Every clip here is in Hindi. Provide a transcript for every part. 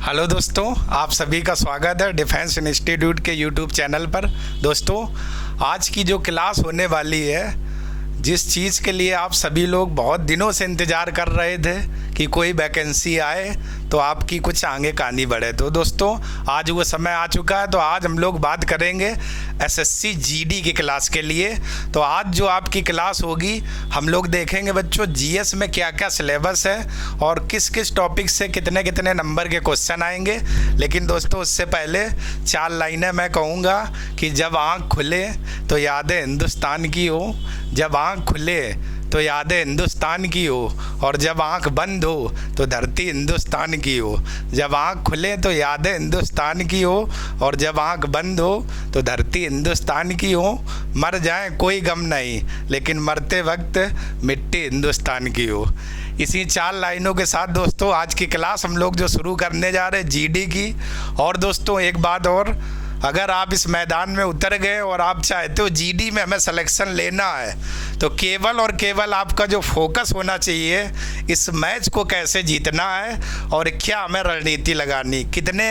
हेलो दोस्तों, आप सभी का स्वागत है डिफेंस इंस्टीट्यूट के यूट्यूब चैनल पर। दोस्तों, आज की जो क्लास होने वाली है, जिस चीज़ के लिए आप सभी लोग बहुत दिनों से इंतज़ार कर रहे थे कि कोई वैकेंसी आए तो आपकी कुछ आगे कहानी बढ़े, तो दोस्तों आज वो समय आ चुका है। तो आज हम लोग बात करेंगे एसएससी जीडी की क्लास के लिए। तो आज जो आपकी क्लास होगी, हम लोग देखेंगे बच्चों जीएस में क्या क्या सिलेबस है और किस किस टॉपिक से कितने कितने नंबर के क्वेश्चन आएंगे। लेकिन दोस्तों उससे पहले 4 लाइनें मैं कहूँगा कि जब आँख खुले तो यादें हिंदुस्तान की हो, जब आँख खुले तो यादें हिंदुस्तान की हो, और जब आँख बंद हो तो धरती हिंदुस्तान की हो। जब आँख खुले तो यादें हिंदुस्तान की हो, और जब आँख बंद हो तो धरती हिंदुस्तान की हो। मर जाए कोई गम नहीं, लेकिन मरते वक्त मिट्टी हिंदुस्तान की हो। इसी 4 लाइनों के साथ दोस्तों आज की क्लास हम लोग जो शुरू करने जा रहे हैं जीडी की। और दोस्तों एक बात और, अगर आप इस मैदान में उतर गए और आप चाहते हो जीडी में हमें सिलेक्शन लेना है, तो केवल और केवल आपका जो फोकस होना चाहिए इस मैच को कैसे जीतना है और क्या हमें रणनीति लगानी, कितने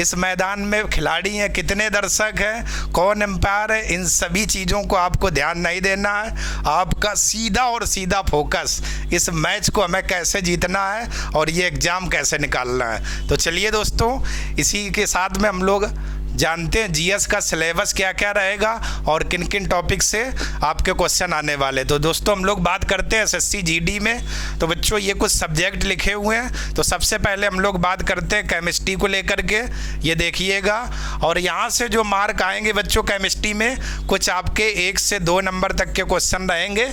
इस मैदान में खिलाड़ी हैं, कितने दर्शक हैं, कौन एम्पायर है, इन सभी चीज़ों को आपको ध्यान नहीं देना है। आपका सीधा और सीधा फोकस इस मैच को हमें कैसे जीतना है और ये एग्ज़ाम कैसे निकालना है। तो चलिए दोस्तों, इसी के साथ में हम लोग जानते हैं जीएस का सिलेबस क्या क्या रहेगा और किन किन टॉपिक से आपके क्वेश्चन आने वाले। तो दोस्तों हम लोग बात करते हैं एसएससी जीडी में। तो बच्चों ये कुछ सब्जेक्ट लिखे हुए हैं। तो सबसे पहले हम लोग बात करते हैं केमिस्ट्री को लेकर के, ये देखिएगा। और यहाँ से जो मार्क आएंगे बच्चों केमिस्ट्री में, कुछ आपके 1 से 2 नंबर तक के क्वेश्चन रहेंगे।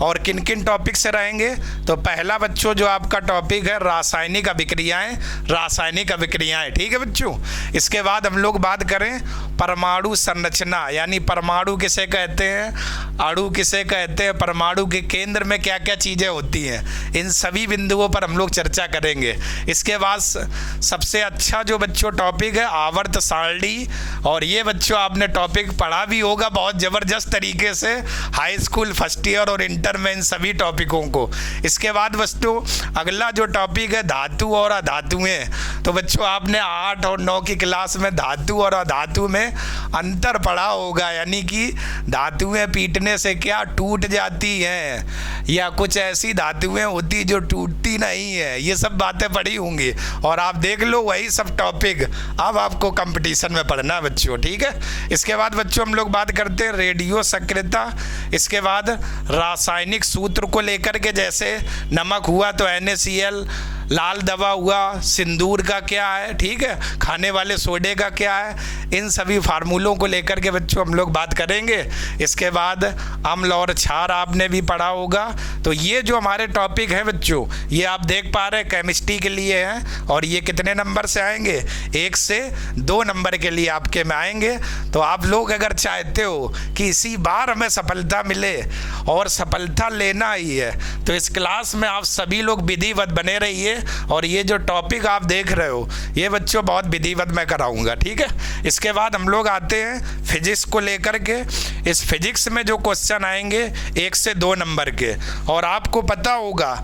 और किन किन टॉपिक से रहेंगे, तो पहला बच्चों जो आपका टॉपिक है रासायनिक अभिक्रियाएँ, रासायनिक अभिक्रियाएँ, ठीक है बच्चों। इसके बाद हम लोग बात करें परमाणु संरचना, यानी परमाणु किसे कहते हैं, अणु किसे कहते हैं, परमाणु के केंद्र में क्या क्या चीज़ें होती हैं, इन सभी बिंदुओं पर हम लोग चर्चा करेंगे। इसके बाद सबसे अच्छा जो बच्चों टॉपिक है आवर्त सारणी, और ये बच्चों आपने टॉपिक पढ़ा भी होगा बहुत ज़बरदस्त तरीके से हाई स्कूल फर्स्ट ईयर और इंटर में, इन सभी टॉपिकों को। इसके बाद बच्चों अगला जो टॉपिक है धातु और अधातुएँ। तो बच्चों आपने 8 और 9 की क्लास में धातु और धातु में अंतर पढ़ा होगा, यानी कि धातुएं पीटने से क्या टूट जाती हैं या कुछ ऐसी धातुएं होती जो टूटती नहीं है, ये सब बातें पढ़ी होंगी। और आप देख लो वही सब टॉपिक अब आपको कंपटीशन में पढ़ना है बच्चों, ठीक है। इसके बाद बच्चों हम लोग बात करते हैं रेडियो सक्रियता। इसके बाद रासायनिक सूत्र को लेकर के, जैसे नमक हुआ तो NaCl, लाल दवा हुआ सिंदूर का क्या है, ठीक है, खाने वाले सोडे का क्या है, इन सभी फार्मूलों को लेकर के बच्चों हम लोग बात करेंगे। इसके बाद अम्ल और क्षार आपने भी पढ़ा होगा। तो ये जो हमारे टॉपिक है बच्चों, ये आप देख पा रहे हैं केमिस्ट्री के लिए हैं, और ये कितने नंबर से आएंगे, 1 से 2 नंबर के लिए आपके में आएंगे। तो आप लोग अगर चाहते हो कि इसी बार हमें सफलता मिले और सफलता लेना ही है, तो इस क्लास में आप सभी लोग विधिवत बने रहिए। और ये जो टॉपिक आप देख रहे हो ये बच्चों बहुत विधिवत मैं कराऊंगा, ठीक है। इसके बाद हम लोग आते हैं फिजिक्स को लेकर के। इस फिजिक्स में जो क्वेश्चन आएंगे 1 से 2 नंबर के, और आपको पता होगा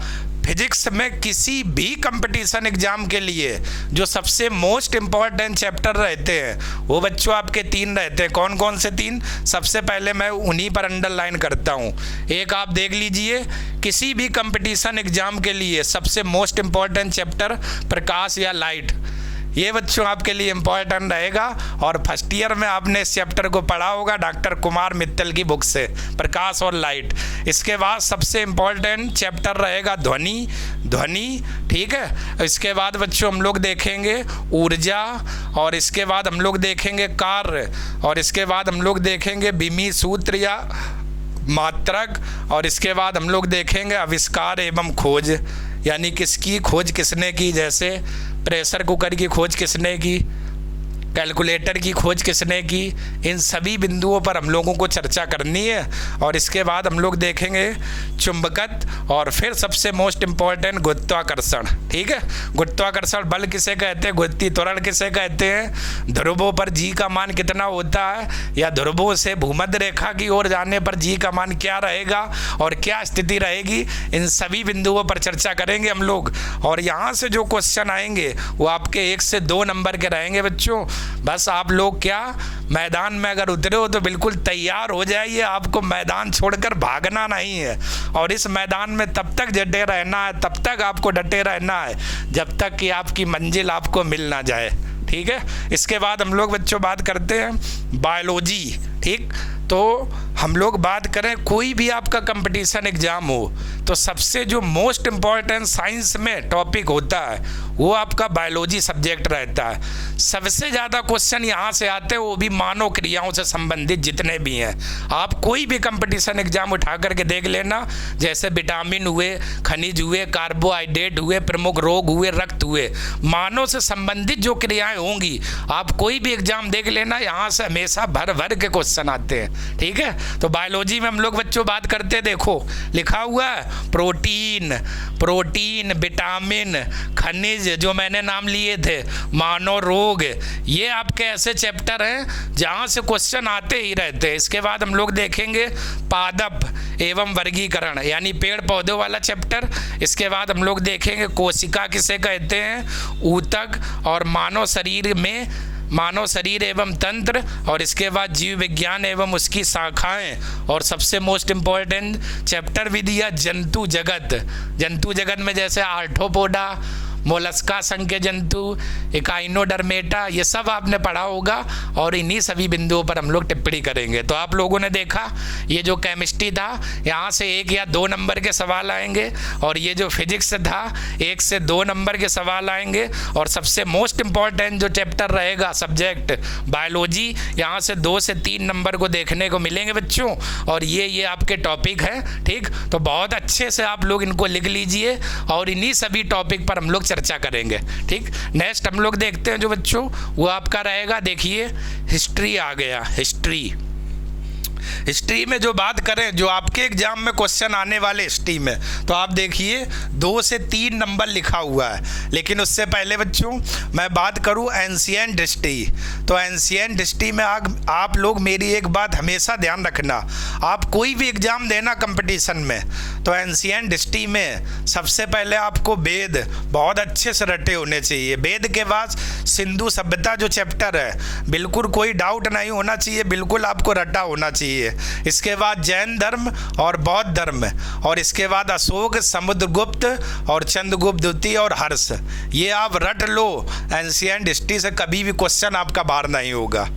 फिजिक्स में किसी भी कंपटीशन एग्जाम के लिए जो सबसे मोस्ट इम्पॉर्टेंट चैप्टर रहते हैं वो बच्चों आपके 3 रहते हैं। कौन कौन से 3? सबसे पहले मैं उन्हीं पर अंडरलाइन करता हूँ। एक आप देख लीजिए, किसी भी कंपटीशन एग्जाम के लिए सबसे मोस्ट इम्पॉर्टेंट चैप्टर प्रकाश या लाइट, ये बच्चों आपके लिए इम्पॉर्टेंट रहेगा। और फर्स्ट ईयर में आपने इस चैप्टर को पढ़ा होगा डॉक्टर कुमार मित्तल की बुक से, प्रकाश और लाइट। इसके बाद सबसे इम्पॉर्टेंट चैप्टर रहेगा ध्वनि, ठीक है। इसके बाद बच्चों हम लोग देखेंगे ऊर्जा, और इसके बाद हम लोग देखेंगे कार्य, और इसके बाद हम लोग देखेंगे विमी सूत्र या मात्रक, और इसके बाद हम लोग देखेंगे आविष्कार एवं खोज, यानी किसकी खोज किसने की, जैसे प्रेशर कुकर की खोज किसने की, कैलकुलेटर की खोज किसने की, इन सभी बिंदुओं पर हम लोगों को चर्चा करनी है। और इसके बाद हम लोग देखेंगे चुंबकत्व, और फिर सबसे मोस्ट इम्पॉर्टेंट गुरुत्वाकर्षण। ठीक है, गुरुत्वाकर्षण बल किसे कहते हैं, गुरुत्वीय त्वरण किसे कहते हैं, ध्रुवों पर जी का मान कितना होता है, या ध्रुवों से भूमध्य रेखा की ओर जाने पर जी का मान क्या रहेगा और क्या स्थिति रहेगी, इन सभी बिंदुओं पर चर्चा करेंगे हम लोग। और यहाँ से जो क्वेश्चन आएंगे वो आपके 1 से 2 नंबर के रहेंगे बच्चों। बस आप लोग क्या मैदान में अगर उतरे हो तो बिल्कुल तैयार हो जाइए, आपको मैदान छोड़कर भागना नहीं है। और इस मैदान में तब तक डटे रहना है, तब तक आपको डटे रहना है जब तक कि आपकी मंजिल आपको मिल ना जाए। ठीक है, इसके बाद हम लोग बच्चों बात करते हैं बायोलॉजी। ठीक, तो हम लोग बात करें कोई भी आपका कंपटीशन एग्जाम हो तो सबसे जो मोस्ट इम्पॉर्टेंट साइंस में टॉपिक होता है वो आपका बायोलॉजी सब्जेक्ट रहता है। सबसे ज़्यादा क्वेश्चन यहाँ से आते हैं, वो भी मानव क्रियाओं से संबंधित जितने भी हैं। आप कोई भी कंपटीशन एग्जाम उठा करके देख लेना, जैसे विटामिन हुए, खनिज हुए, कार्बोहाइड्रेट हुए, प्रमुख रोग हुए, रक्त हुए, मानव से संबंधित जो क्रियाएं होंगी आप कोई भी एग्जाम देख लेना, यहाँ से हमेशा भर भर के क्वेश्चन आते हैं। ठीक है, तो बायोलॉजी में हम लोग बच्चों बात करते हैं, देखो लिखा हुआ है प्रोटीन, विटामिन, खनिज जो मैंने नाम लिए थे, मानव रोग, ये आपके ऐसे चैप्टर हैं जहाँ से क्वेश्चन आते ही रहते हैं। इसके बाद हम लोग देखेंगे पादप एवं वर्गीकरण, यानी पेड़ पौधों वाला चैप्टर। इसके बाद हम लोग देखेंगे कोशिका किसे कहते हैं, ऊतक, और मानव शरीर एवं तंत्र, और इसके बाद जीव विज्ञान एवं उसकी शाखाएं, और सबसे मोस्ट इम्पॉर्टेंट चैप्टर भी दिया जंतु जगत में जैसे आर्थ्रोपोडा, मोलस्का संघ के जंतु, एकाइनोडर्मेटा, ये सब आपने पढ़ा होगा। और इन्हीं सभी बिंदुओं पर हम लोग टिप्पणी करेंगे। तो आप लोगों ने देखा ये जो केमिस्ट्री था यहाँ से 1 या 2 नंबर के सवाल आएंगे, और ये जो फिजिक्स था 1 से 2 नंबर के सवाल आएंगे, और सबसे मोस्ट इम्पॉर्टेंट जो चैप्टर रहेगा सब्जेक्ट बायोलॉजी, यहाँ से 2 से 3 नंबर को देखने को मिलेंगे बच्चों। और ये आपके टॉपिक है। ठीक, तो बहुत अच्छे से आप लोग इनको लिख लीजिए, और इन्हीं सभी टॉपिक पर हम लोग चर्चा करेंगे। ठीक, नेक्स्ट हम लोग देखते हैं जो बच्चों वो आपका रहेगा, देखिए हिस्ट्री आ गया। हिस्ट्री में जो बात करें, जो आपके एग्जाम में क्वेश्चन आने वाले हिस्ट्री में, तो आप देखिए 2 से 3 नंबर लिखा हुआ है। लेकिन उससे पहले बच्चों मैं बात करूं एंशिएंट हिस्ट्री, तो एंशिएंट हिस्ट्री में आप लोग मेरी एक बात हमेशा ध्यान रखना, आप कोई भी एग्जाम देना कंपटीशन में, तो एंशिएंट हिस्ट्री में सबसे पहले आपको वेद बहुत अच्छे से रटे होने चाहिए। वेद के बाद सिंधु सभ्यता जो चैप्टर है, बिल्कुल कोई डाउट नहीं होना चाहिए, बिल्कुल आपको रटा होना चाहिए। इसके बाद जैन धर्म और बौद्ध धर्म, और इसके बाद अशोक, समुद्रगुप्त और चंद्रगुप्त द्वितीय और हर्ष, ये आप रट लो। एंशिएंट हिस्ट्री से कभी भी क्वेश्चन आपका बाहर नहीं होगा।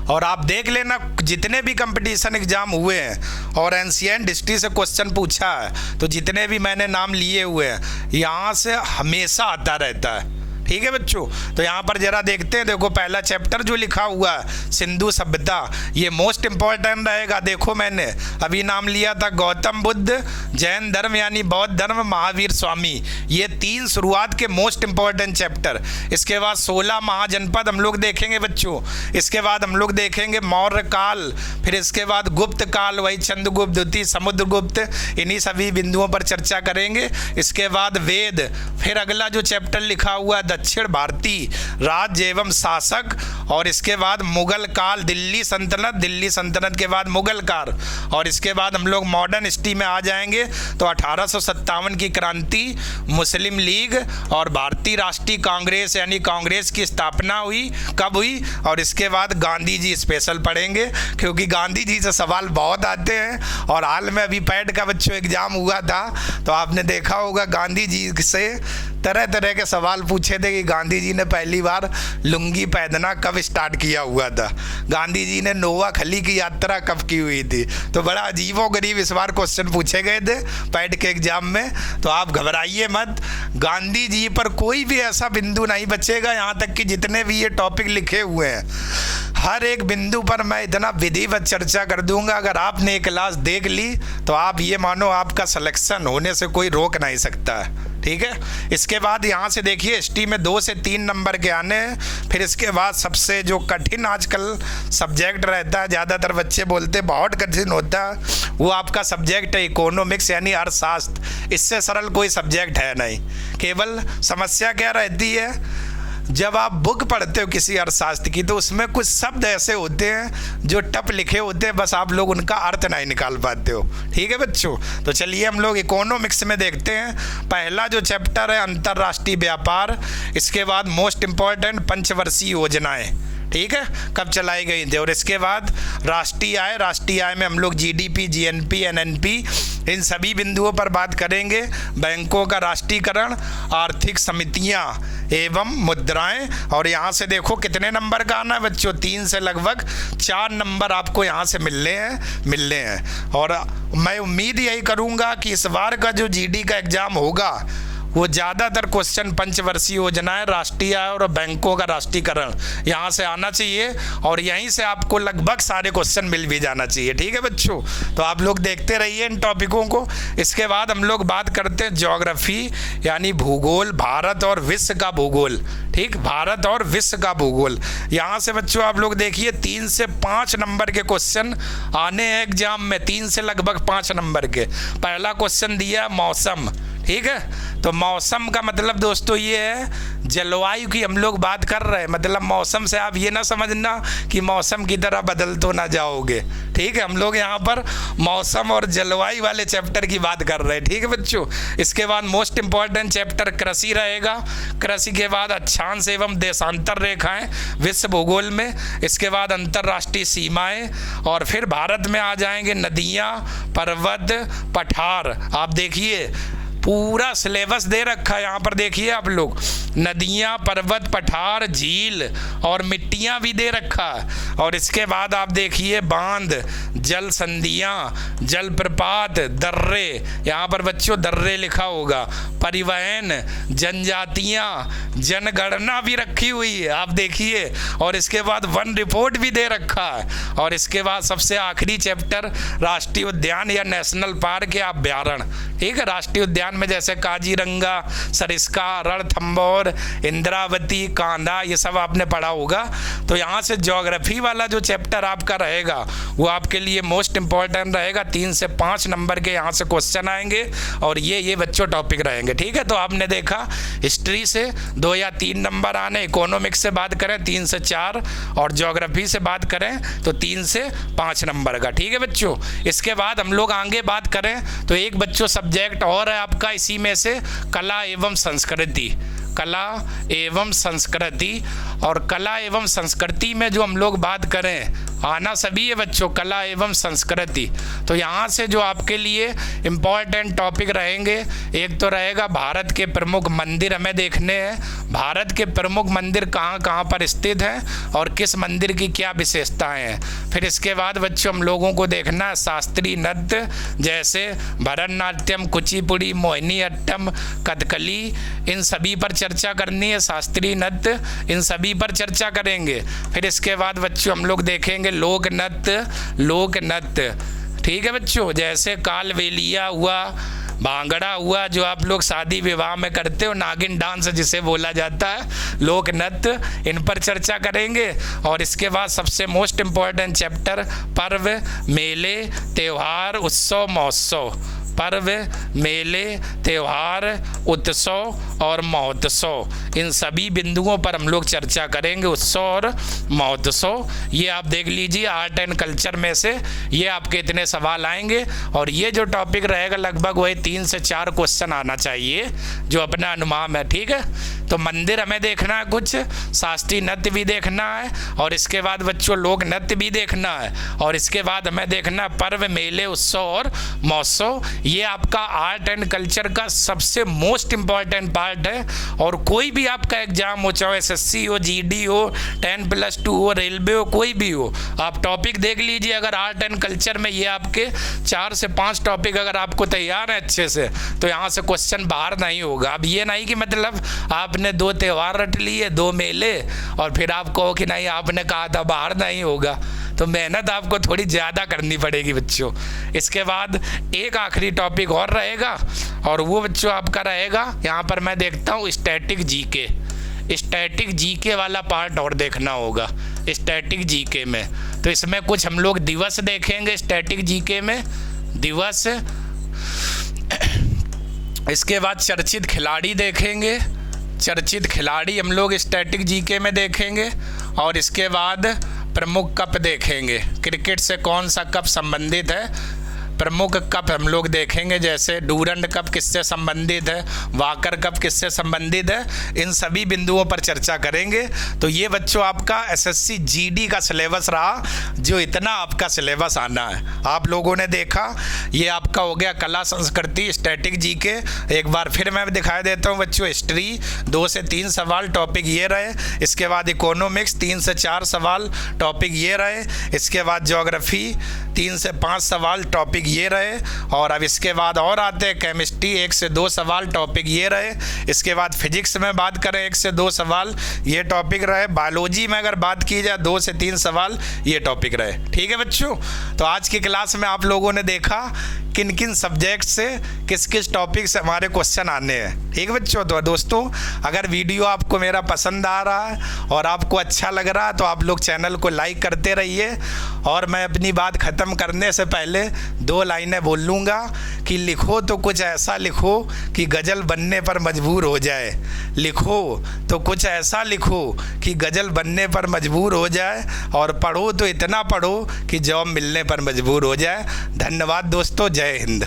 और आप देख लेना जितने भी कंपटीशन एग्जाम हुए हैं और एंशिएंट हिस्ट्री से क्वेश्चन पूछा है, तो जितने भी मैंने नाम लिए हुए हैं यहाँ से हमेशा आता रहता है। ठीक है बच्चों, तो यहाँ पर जरा देखते हैं। देखो पहला चैप्टर जो लिखा हुआ है सिंधु सभ्यता, ये मोस्ट इम्पॉर्टेंट रहेगा। देखो मैंने अभी नाम लिया था गौतम बुद्ध, जैन धर्म यानी बौद्ध धर्म, महावीर स्वामी, ये 3 शुरुआत के मोस्ट इम्पॉर्टेंट चैप्टर। इसके बाद 16 महाजनपद हम लोग देखेंगे बच्चों। इसके बाद हम लोग देखेंगे मौर्य काल, फिर इसके बाद गुप्त काल, वही चंद्रगुप्त द्वितीय, समुद्रगुप्त, इन्हीं सभी बिंदुओं पर चर्चा करेंगे। इसके बाद वेद, फिर अगला जो चैप्टर लिखा हुआ है दक्षिण भारतीय राज्य एवं शासक, और इसके बाद मुगल काल, दिल्ली सल्तनत के बाद मुगल काल, और इसके बाद हम लोग मॉडर्न हिस्ट्री में आ जाएंगे। तो 1857 की क्रांति, मुस्लिम लीग और भारतीय राष्ट्रीय कांग्रेस यानी कांग्रेस की स्थापना हुई, कब हुई, और इसके बाद गांधी जी स्पेशल पढ़ेंगे क्योंकि गांधी जी से सवाल बहुत आते हैं। और हाल में अभी पैट का बच्चों एग्जाम हुआ था, तो आपने देखा होगा गांधी जी से तरह तरह के सवाल पूछे थे कि गांधी जी ने पहली बार लुंगी पहनना कब स्टार्ट किया हुआ था, गांधी जी ने नोवा खली की यात्रा कब की हुई थी। तो बड़ा अजीबोगरीब इस बार क्वेश्चन पूछे गए थे पैट के एग्जाम में। तो आप घबराइए मत, गांधी जी पर कोई भी ऐसा बिंदु नहीं बचेगा, यहाँ तक कि जितने भी ये टॉपिक लिखे हुए हैं हर एक बिंदु पर मैं इतना विधिवत चर्चा कर दूंगा। अगर आपने एक क्लास देख ली तो आप ये मानो आपका सिलेक्शन होने से कोई रोक नहीं सकता है। ठीक है। इसके बाद यहाँ से देखिए हिस्ट्री में 2 से 3 नंबर के आने हैं। फिर इसके बाद सबसे जो कठिन आजकल सब्जेक्ट रहता है, ज़्यादातर बच्चे बोलते हैं बहुत कठिन होता है, वो आपका सब्जेक्ट है इकोनॉमिक्स यानी अर्थशास्त्र। इससे सरल कोई सब्जेक्ट है नहीं। केवल समस्या क्या रहती है, जब आप बुक पढ़ते हो किसी अर्थशास्त्र की तो उसमें कुछ शब्द ऐसे होते हैं जो टप लिखे होते हैं, बस आप लोग उनका अर्थ नहीं निकाल पाते हो। ठीक है बच्चों, तो चलिए हम लोग इकोनॉमिक्स में देखते हैं। पहला जो चैप्टर है अंतर्राष्ट्रीय व्यापार, इसके बाद मोस्ट इम्पॉर्टेंट पंचवर्षीय योजनाएं, ठीक है, कब चलाई गई थी। और इसके बाद राष्ट्रीय आय, राष्ट्रीय आय में हम लोग जीडीपी, जीएनपी, एनएनपी, इन सभी बिंदुओं पर बात करेंगे। बैंकों का राष्ट्रीयकरण, आर्थिक समितियां एवं मुद्राएं। और यहाँ से देखो कितने नंबर का आना है बच्चों, 3 से लगभग 4 नंबर आपको यहाँ से मिलने हैं। और मैं उम्मीद यही करूँगा कि इस बार का जो जीडी का एग्ज़ाम होगा वो ज़्यादातर क्वेश्चन पंचवर्षीय योजनाएं, राष्ट्रीय आय और बैंकों का राष्ट्रीयकरण यहाँ से आना चाहिए, और यहीं से आपको लगभग सारे क्वेश्चन मिल भी जाना चाहिए। ठीक है बच्चों, तो आप लोग देखते रहिए इन टॉपिकों को। इसके बाद हम लोग बात करते हैं ज्योग्राफी यानी भूगोल, भारत और विश्व का भूगोल। ठीक, भारत और विश्व का भूगोल। यहाँ से बच्चों आप लोग देखिए 3 से 5 नंबर के क्वेश्चन आने हैं एग्जाम में, 3 से लगभग 5 नंबर के। पहला क्वेश्चन दिया मौसम, ठीक है, तो मौसम का मतलब दोस्तों ये है जलवायु की हम लोग बात कर रहे हैं। मतलब मौसम से आप ये ना समझना कि मौसम की तरह बदल तो ना जाओगे। ठीक है, हम लोग यहाँ पर मौसम और जलवायु वाले चैप्टर की बात कर रहे हैं। ठीक है बच्चों, इसके बाद मोस्ट इंपॉर्टेंट चैप्टर कृषि रहेगा। कृषि के बाद अक्षांश एवं देशांतर रेखाएं विश्व भूगोल में। इसके बाद अंतर्राष्ट्रीय सीमाएं, और फिर भारत में आ जाएंगे नदियाँ, पर्वत, पठार। आप देखिए पूरा सिलेबस दे रखा है यहाँ पर, देखिए आप लोग, नदियाँ, पर्वत, पठार, झील और मिट्टियाँ भी दे रखा है। और इसके बाद आप देखिए बांध, जल संधियाँ, जल प्रपात, दर्रे, यहाँ पर बच्चों दर्रे लिखा होगा, परिवहन, जनजातियाँ, जनगणना भी रखी हुई है आप देखिए। और इसके बाद वन रिपोर्ट भी दे रखा है। और इसके बाद सबसे आखिरी चैप्टर राष्ट्रीय उद्यान या नेशनल पार्क या अभ्यारण्य। ठीक है, राष्ट्रीय उद्यान में जैसे काजीरंगा, सरिस्का, रणथंभौर, इंद्रावती, कांधा, ये सब आपने पढ़ा होगा। तो यहाँ से ज्योग्राफी वाला जो चैप्टर आपका रहेगा वो आपके लिए मोस्ट इंपॉर्टेंट रहेगा। 3 से 5 नंबर के यहाँ से क्वेश्चन आएंगे और ये बच्चों टॉपिक रहेंगे। ठीक है, तो आपने देखा हिस्ट्री से 2 या 3 नंबर आने, इकोनॉमिक्स से बात करें 3 से 4, और ज्योग्राफी से बात करें तो 3 से 5 नंबर का। ठीक है बच्चों, इसके बाद हम लोग आगे बात करें तो एक बच्चों सब्जेक्ट और है आपका इसी में से, कला एवं संस्कृति। कला एवं संस्कृति, और कला एवं संस्कृति में जो हम लोग बात करें, आना सभी है बच्चों कला एवं संस्कृति। तो यहाँ से जो आपके लिए इम्पॉर्टेंट टॉपिक रहेंगे, एक तो रहेगा भारत के प्रमुख मंदिर हमें देखने हैं। भारत के प्रमुख मंदिर कहाँ कहाँ पर स्थित हैं और किस मंदिर की क्या विशेषताएं हैं। फिर इसके बाद बच्चों हम लोगों को देखना है शास्त्रीय नृत्य जैसे भरतनाट्यम, कुचिपुड़ी, मोहिनीअट्टम, कथकली, इन सभी पर चर्चा करनी है। शास्त्रीय नृत्य इन सभी पर चर्चा करेंगे। फिर इसके बाद बच्चों हम लोग देखेंगे लोक नृत्य। ठीक है बच्चों, जैसे कालबेलिया हुआ, भांगड़ा हुआ, जो आप लोग शादी विवाह में करते हो, नागिन डांस जिसे बोला जाता है, लोक नृत्य, इन पर चर्चा करेंगे। और इसके बाद सबसे मोस्ट इम्पॉर्टेंट चैप्टर पर्व, मेले, त्योहार, उत्सव, महोत्सव। पर्व, मेले, त्योहार, उत्सव और महोत्सव, इन सभी बिंदुओं पर हम लोग चर्चा करेंगे। उत्सव और महोत्सव ये आप देख लीजिए, आर्ट एंड कल्चर में से ये आपके इतने सवाल आएंगे। और ये जो टॉपिक रहेगा लगभग वही 3 से 4 क्वेश्चन आना चाहिए जो अपना अनुमान है। ठीक है, तो मंदिर हमें देखना है, कुछ शास्त्रीय नृत्य भी देखना है, और इसके बाद बच्चों लोक नृत्य भी देखना है, और इसके बाद हमें देखना है पर्व, मेले, उत्सव और महोत्सव। ये आपका आर्ट एंड कल्चर का सबसे मोस्ट इम्पॉर्टेंट पार्ट है। और कोई भी आपका एग्जाम हो, चाहे SSC हो, GD हो, 10+2 हो, रेलवे हो, कोई भी हो, आप टॉपिक देख लीजिए। अगर आर्ट एंड कल्चर में ये आपके 4 से 5 टॉपिक अगर आपको तैयार है अच्छे से, तो यहाँ से क्वेश्चन बाहर नहीं होगा। अब ये नहीं कि मतलब आपने 2 त्योहार रट लिए, 2 मेले, और फिर आप कहो कि नहीं आपने कहा था बाहर नहीं होगा। तो मेहनत आपको थोड़ी ज़्यादा करनी पड़ेगी बच्चों। इसके बाद एक आखिरी टॉपिक और रहेगा, और वो बच्चों आपका रहेगा, यहाँ पर मैं देखता हूँ स्टैटिक जीके। स्टैटिक जीके वाला पार्ट और देखना होगा स्टैटिक जीके में। तो इसमें कुछ हम लोग दिवस देखेंगे स्टैटिक जीके में, दिवस। इसके बाद चर्चित खिलाड़ी देखेंगे, चर्चित खिलाड़ी हम लोग स्टैटिक जीके में देखेंगे। और इसके बाद प्रमुख कप देखेंगे, क्रिकेट से कौन सा कप संबंधित है। प्रमुख कप हम लोग देखेंगे, जैसे डूरंड कप किससे संबंधित है, वाकर कप किससे संबंधित है, इन सभी बिंदुओं पर चर्चा करेंगे। तो ये बच्चों आपका एसएससी जीडी का सिलेबस रहा, जो इतना आपका सिलेबस आना है। आप लोगों ने देखा, ये आपका हो गया कला संस्कृति स्टैटिक जीके। एक बार फिर मैं दिखा देता हूँ बच्चों, हिस्ट्री 2 से 3 सवाल टॉपिक ये रहे। इसके बाद इकोनॉमिक्स 3 से 4 सवाल टॉपिक ये रहे। इसके बाद ज्योग्राफी 3 से 5 सवाल टॉपिक ये रहे। और अब इसके बाद और आते हैं केमिस्ट्री 1 से 2 सवाल टॉपिक ये रहे। इसके बाद फिजिक्स में बात करें 1 से 2 सवाल ये टॉपिक रहे। बायोलॉजी में अगर बात की जाए 2 से 3 सवाल ये टॉपिक रहे। ठीक है बच्चों, तो आज की क्लास में आप लोगों ने देखा किन किन सब्जेक्ट से किस किस टॉपिक से हमारे क्वेश्चन आने हैं। ठीक है बच्चों, तो दोस्तों अगर वीडियो आपको मेरा पसंद आ रहा है और आपको अच्छा लग रहा है तो आप लोग चैनल को लाइक करते रहिए। और मैं अपनी बात ख़त्म करने से पहले 2 लाइनें बोल लूँगा कि लिखो तो कुछ ऐसा लिखो कि गज़ल बनने पर मजबूर हो जाए। लिखो तो कुछ ऐसा लिखो कि गज़ल बनने पर मजबूर हो जाए, और पढ़ो तो इतना पढ़ो कि जॉब मिलने पर मजबूर हो जाए। धन्यवाद दोस्तों, जय हिंद।